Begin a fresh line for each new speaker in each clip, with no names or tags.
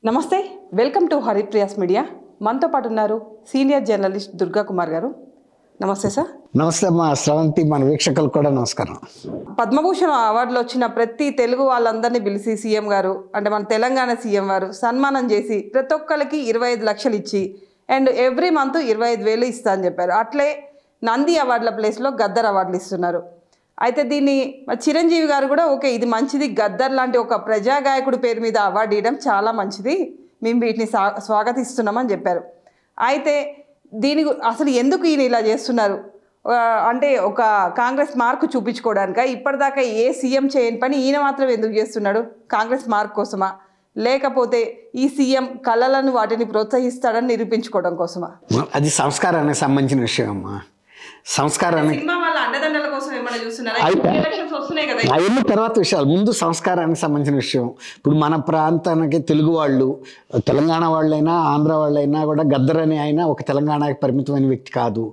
నమస్తే, welcome to Haripriya's media. మనతో పాటు ఉన్నారు సీనియర్ జర్నలిస్ట్ దుర్గా కుమార్ గారు. నమస్తే సార్.
నమస్తే అమ్మా శ్రవంతి, మన వీక్షకులు కూడా నమస్కారం.
పద్మభూషణ్ అవార్డులు వచ్చిన ప్రతి తెలుగు వాళ్ళందరినీ పిలిచి సీఎం గారు అంటే మన తెలంగాణ సీఎం వారు సన్మానం చేసి ప్రతి ఒక్కరికి 25 లక్షలు ఇచ్చి అండ్ ఎవ్రీ మంత్ 25,000 ఇస్తా అని చెప్పారు. అట్లే నంది అవార్డుల ప్లేస్లో గద్దర్ అవార్డులు ఇస్తున్నారు. అయితే దీన్ని చిరంజీవి గారు కూడా ఓకే ఇది మంచిది, గద్దర్ లాంటి ఒక ప్రజాగాయకుడి పేరు మీద అవార్డు ఇవ్వడం చాలా మంచిది, మేము వీటిని స్వాగతిస్తున్నామని చెప్పారు. అయితే దీని అసలు ఎందుకు ఈయన ఇలా చేస్తున్నారు అంటే ఒక కాంగ్రెస్ మార్కు చూపించుకోవడానిక? ఇప్పటిదాకా ఏ సీఎం చేయని పని ఈయన మాత్రం ఎందుకు చేస్తున్నాడు? కాంగ్రెస్ మార్క్ కోసమా, లేకపోతే ఈ సీఎం కళలను వాటిని ప్రోత్సహిస్తాడని నిరూపించుకోవడం కోసమా?
అది సంస్కారానికి సంబంధించిన విషయం అమ్మా. సంస్కారానికి అవన్నీ తర్వాత విషయాలు, ముందు సంస్కారానికి సంబంధించిన విషయం. ఇప్పుడు మన ప్రాంతానికి తెలుగు వాళ్ళు, తెలంగాణ వాళ్ళైనా ఆంధ్ర వాళ్ళైనా కూడా గద్దర్ అనే ఆయన ఒక తెలంగాణకి పరిమితమైన వ్యక్తి కాదు.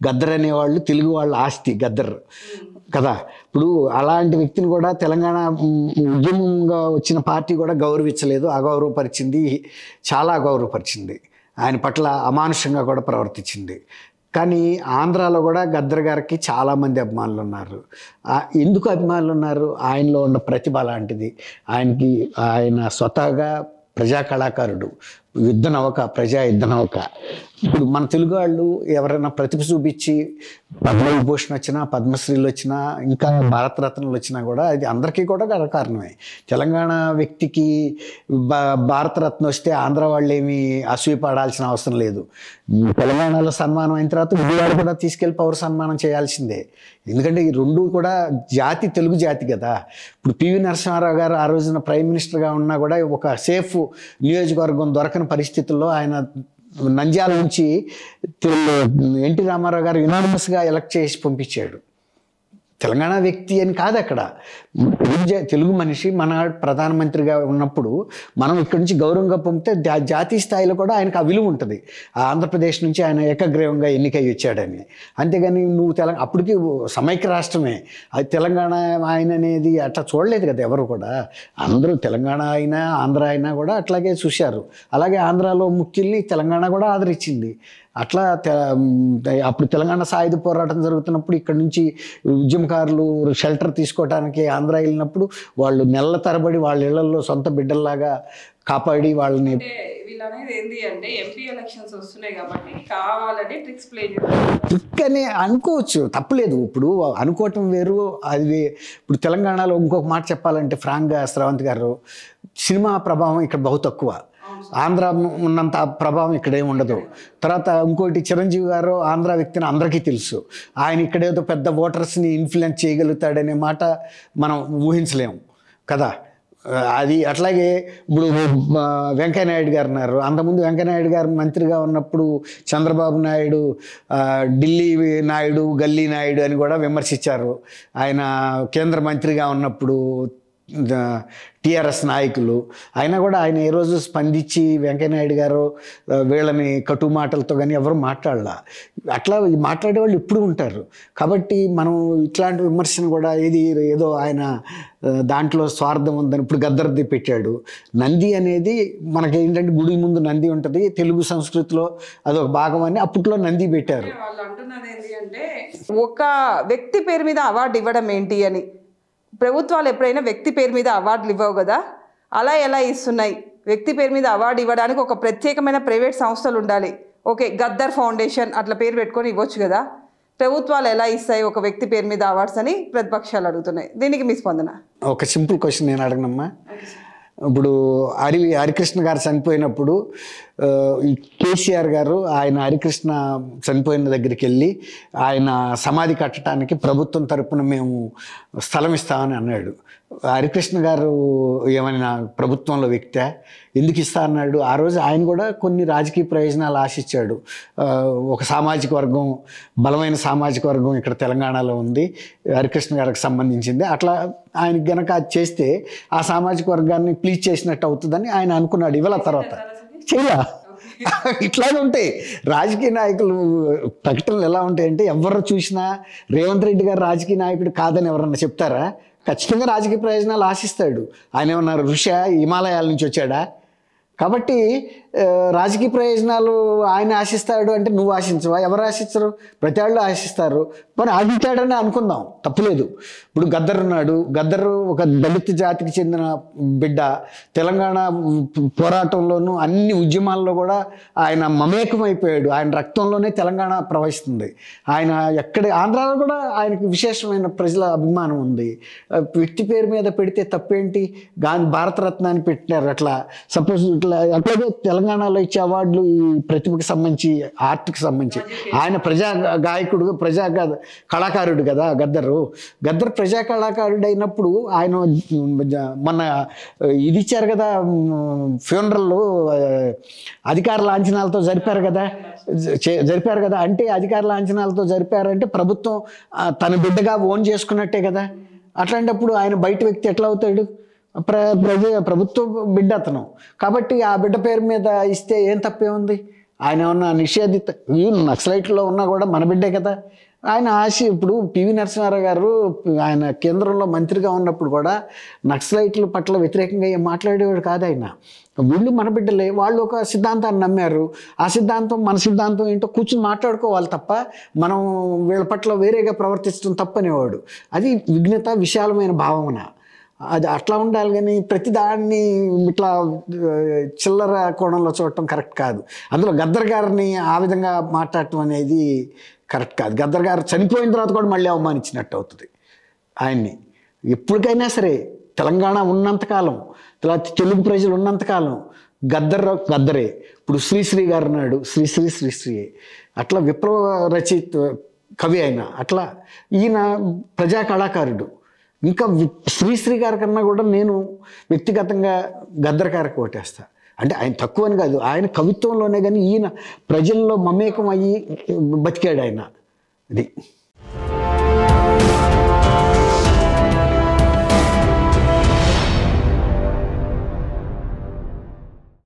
గద్దర్ అనేవాళ్ళు తెలుగు వాళ్ళ ఆస్తి గద్దర్ కదా. ఇప్పుడు అలాంటి వ్యక్తిని కూడా తెలంగాణ ఉద్యమంగా వచ్చిన పార్టీ కూడా గౌరవించలేదు, అగౌరవపరిచింది, చాలా అగౌరవపరిచింది. ఆయన పట్ల అమానుషంగా కూడా ప్రవర్తించింది. కానీ ఆంధ్రాలో కూడా గద్దర్ గారికి చాలామంది అభిమానులు ఉన్నారు. ఎందుకు అభిమానులు ఉన్నారు? ఆయనలో ఉన్న ప్రతిభ అలాంటిది. ఆయన స్వతహాగా ప్రజా కళాకారుడు, యుద్ధ నౌక, ప్రజా యుద్ధ నౌక. ఇప్పుడు మన తెలుగు వాళ్ళు ఎవరైనా ప్రతిభ చూపించి పద్మవిభూషణ్ వచ్చినా, పద్మశ్రీలు వచ్చినా, ఇంకా భారతరత్నలు వచ్చినా కూడా అది అందరికీ కూడా కారణమే. తెలంగాణ వ్యక్తికి భారతరత్న వస్తే ఆంధ్ర వాళ్ళు ఏమీ అసూయపడాల్సిన అవసరం లేదు. తెలంగాణలో సన్మానం అయిన తర్వాత విజయవాడ కూడా తీసుకెళ్ళి పౌర సన్మానం చేయాల్సిందే. ఎందుకంటే ఈ రెండు కూడా జాతి, తెలుగు జాతి కదా. ఇప్పుడు పివి నరసింహారావు గారు ఆ రోజున ప్రైమ్ మినిస్టర్గా ఉన్నా కూడా ఒక సేఫ్ నియోజకవర్గం దొరకని పరిస్థితుల్లో ఆయన నంద్యాల నుంచి ఎన్టీ రామారావు గారు యునానిమస్గా ఎలక్ట్ చేసి పంపించాడు. తెలంగాణ వ్యక్తి అని కాదు అక్కడ, తెలుగు మనిషి మన ప్రధానమంత్రిగా ఉన్నప్పుడు మనం ఇక్కడి నుంచి గౌరవంగా పంపితే జాతీయ స్థాయిలో కూడా ఆయనకు ఆ విలువ ఉంటుంది. ఆంధ్రప్రదేశ్ నుంచి ఆయన ఏకగ్రీవంగా ఎన్నికై వచ్చాడని. అంతేగాని నువ్వు అప్పటికి సమైక్య రాష్ట్రమే, అది తెలంగాణ ఆయన అనేది అట్లా చూడలేదు కదా ఎవరు కూడా. అందరూ తెలంగాణ అయినా ఆంధ్ర అయినా కూడా అట్లాగే చూశారు. అలాగే ఆంధ్రాలో ముఖ్యుల్ని తెలంగాణ కూడా ఆదరించింది. అట్లా అప్పుడు తెలంగాణ సాయుధ పోరాటం జరుగుతున్నప్పుడు ఇక్కడ నుంచి ఉద్యమకారులు షెల్టర్ తీసుకోవడానికి ఆంధ్ర వెళ్ళినప్పుడు వాళ్ళు నెలల తరబడి వాళ్ళ ఇళ్లలో సొంత బిడ్డల్లాగా కాపాడి వాళ్ళని. ట్రిక్ అని అనుకోవచ్చు, తప్పులేదు. ఇప్పుడు అనుకోవటం వేరు, అది ఇప్పుడు తెలంగాణలో ఇంకొక మాట చెప్పాలంటే ఫ్రాంక్గా శ్రవంత్ గారు, సినిమా ప్రభావం ఇక్కడ బహు తక్కువ. ఆంధ్ర ఉన్నంత ప్రభావం ఇక్కడే ఉండదు. తర్వాత ఇంకోటి, చిరంజీవి గారు ఆంధ్ర వ్యక్తిని అందరికీ తెలుసు. ఆయన ఇక్కడేదో పెద్ద ఓటర్స్ని ఇన్ఫ్లుయెన్స్ చేయగలుగుతాడనే మాట మనం ఊహించలేము కదా. అది అట్లాగే ఇప్పుడు వెంకయ్యనాయుడు గారు ఉన్నారు. అంతకుముందు వెంకయ్యనాయుడు గారు మంత్రిగా ఉన్నప్పుడు చంద్రబాబు నాయుడు ఢిల్లీ నాయుడు, గల్లీ నాయుడు అని కూడా విమర్శించారు. ఆయన కేంద్ర మంత్రిగా ఉన్నప్పుడు టీఆర్ఎస్ నాయకులు. అయినా కూడా ఆయన ఏ రోజు స్పందించి వెంకయ్యనాయుడు గారు వీళ్ళని కటు మాటలతో కానీ ఎవరు మాట్లాడాల. అట్లా మాట్లాడే వాళ్ళు ఇప్పుడు ఉంటారు. కాబట్టి మనం ఇట్లాంటి విమర్శను కూడా ఏదో ఆయన దాంట్లో స్వార్థం ఉందని ఇప్పుడు గద్దర్ది పెట్టాడు. నంది అనేది మనకి ఏంటంటే గుడి ముందు నంది ఉంటుంది, తెలుగు సంస్కృతిలో అదొక భాగం అని అప్పట్లో నంది పెట్టారు.
వాళ్ళు అంటున్నది ఏంటి అంటే ఒక వ్యక్తి పేరు మీద అవార్డు ఇవ్వడం ఏంటి అని. ప్రభుత్వాలు ఎప్పుడైనా వ్యక్తి పేరు మీద అవార్డులు ఇవ్వవు కదా, అలా ఎలా ఇస్తున్నాయి? వ్యక్తి పేరు మీద అవార్డు ఇవ్వడానికి ఒక ప్రత్యేకమైన ప్రైవేట్ సంస్థలు ఉండాలి. ఓకే, గద్దర్ ఫౌండేషన్ అట్లా పేరు పెట్టుకొని ఇవ్వచ్చు కదా. ప్రభుత్వాలు ఎలా ఇస్తాయి ఒక వ్యక్తి పేరు మీద అవార్డ్స్ అని ప్రతిపక్షాలు అడుగుతున్నాయి. దీనికి మీ స్పందన?
ఒక సింపుల్ క్వశ్చన్ నేను అడగనమ్మా. ఇప్పుడు హరికృష్ణ గారు చనిపోయినప్పుడు ఈ కేసీఆర్ గారు ఆయన హరికృష్ణ చనిపోయిన దగ్గరికి వెళ్ళి ఆయన సమాధి కట్టడానికి ప్రభుత్వం తరపున మేము స్థలం ఇస్తామని అన్నాడు. హరికృష్ణ గారు ఏమైనా ప్రభుత్వంలో వ్యక్తే? ఎందుకు ఇస్తా అన్నాడు? ఆ రోజు ఆయన కూడా కొన్ని రాజకీయ ప్రయోజనాలు ఆశించాడు. ఒక సామాజిక వర్గం, బలమైన సామాజిక వర్గం ఇక్కడ తెలంగాణలో ఉంది, హరికృష్ణ గారికి సంబంధించింది. అట్లా ఆయనకి గనక అది చేస్తే ఆ సామాజిక వర్గాన్ని ప్లీజ్ చేసినట్టు అవుతుందని ఆయన అనుకున్నాడు. ఇవాళ తర్వాత చేయలా. ఇట్లాగే ఉంటాయి రాజకీయ నాయకులు ప్రకటనలు. ఎలా ఉంటాయంటే ఎవరు చూసినా రేవంత్ రెడ్డి గారు రాజకీయ నాయకుడు కాదని ఎవరన్నా చెప్తారా? ఖచ్చితంగా రాజకీయ ప్రయోజనాలు ఆశిస్తాడు. ఆయన ఏమన్నారు, ఋషి హిమాలయాల నుంచి వచ్చాడా? కాబట్టి రాజకీయ ప్రయోజనాలు ఆయన ఆశిస్తాడు అంటే నువ్వు ఆశించవా? ఎవరు ఆశించరు? ప్రతి వాళ్ళు ఆశిస్తారు. మరి ఆశించాడని అనుకుందాం, తప్పులేదు. ఇప్పుడు గద్దర్ ఉన్నాడు. గద్దర్ ఒక దళిత జాతికి చెందిన బిడ్డ. తెలంగాణ పోరాటంలోనూ అన్ని ఉద్యమాల్లో కూడా ఆయన మమేకమైపోయాడు. ఆయన రక్తంలోనే తెలంగాణ ప్రవహిస్తుంది. ఆయన ఎక్కడ ఆంధ్రాలో కూడా ఆయనకు విశేషమైన ప్రజల అభిమానం ఉంది. వ్యక్తి పేరు మీద పెడితే తప్పేంటి? భారతరత్న అని పెట్టినారు. అట్లా సపోజ్ ఇట్లా అట్లాగే తెలంగాణలో ఇచ్చే అవార్డులు ఈ ప్రతిభకు సంబంధించి, ఆర్ట్కి సంబంధించి. ఆయన ప్రజా గాయకుడు, ప్రజా కళాకారుడు కదా గద్దర్ ప్రజా కళాకారుడు అయినప్పుడు ఆయన మన ఇది ఇచ్చారు కదా, ఫ్యూనరల్ అధికార లాంఛనాలతో జరిపారు కదా. అంటే అధికార లాంఛనాలతో జరిపారంటే ప్రభుత్వం తన బిడ్డగా ఓన్ చేసుకున్నట్టే కదా. అట్లాంటప్పుడు ఆయన బయట వ్యక్తి ఎట్లా అవుతాడు? ప్రభుత్వ బిడ్డ అతను. కాబట్టి ఆ బిడ్డ పేరు మీద ఇస్తే ఏం తప్పే ఉంది? ఆయన ఏమన్నా నిషేధిత నక్సలైట్లో ఉన్నా కూడా మన బిడ్డే కదా. ఆయన ఆశ ఇప్పుడు పివి నరసింహారావు గారు ఆయన కేంద్రంలో మంత్రిగా ఉన్నప్పుడు కూడా నక్సలైట్ల పట్ల వ్యతిరేకంగా ఏం మాట్లాడేవాడు కాదు ఆయన. వీళ్ళు మన బిడ్డలే, వాళ్ళు ఒక సిద్ధాంతాన్ని నమ్మారు. ఆ సిద్ధాంతం మన సిద్ధాంతం ఏంటో కూర్చుని మాట్లాడుకోవాలి తప్ప మనం వీళ్ళ పట్ల వేరేగా ప్రవర్తించడం తప్పనేవాడు. అది విఘ్నత, విశాలమైన భావన. అది అట్లా ఉండాలి. కానీ ప్రతిదాన్ని ఇట్లా చిల్లర కోణంలో చూడటం కరెక్ట్ కాదు. అందులో గద్దర్ గారిని ఆ విధంగా మాట్లాడటం అనేది కరెక్ట్ కాదు. గద్దర్ గారు చనిపోయిన తర్వాత కూడా మళ్ళీ అవమానించినట్టు అవుతుంది ఆయన్ని. ఎప్పటికైనా సరే తెలంగాణ ఉన్నంతకాలం, తెలుగు ప్రజలు ఉన్నంతకాలం గద్దరే. ఇప్పుడు శ్రీశ్రీ గారు ఉన్నాడు, శ్రీశ్రీ అట్లా విప్లవ రచయిత కవి అయిన, అట్లా ఈయన ప్రజా కళాకారుడు. ఇంకా శ్రీశ్రీ గారి కన్నా కూడా నేను వ్యక్తిగతంగా గద్దర్ గారికి ఓటేస్తా. అంటే ఆయన తక్కువ అని కాదు, ఆయన కవిత్వంలోనే కానీ ఈయన ప్రజల్లో మమేకం అయ్యి బతికాడు ఆయన. అది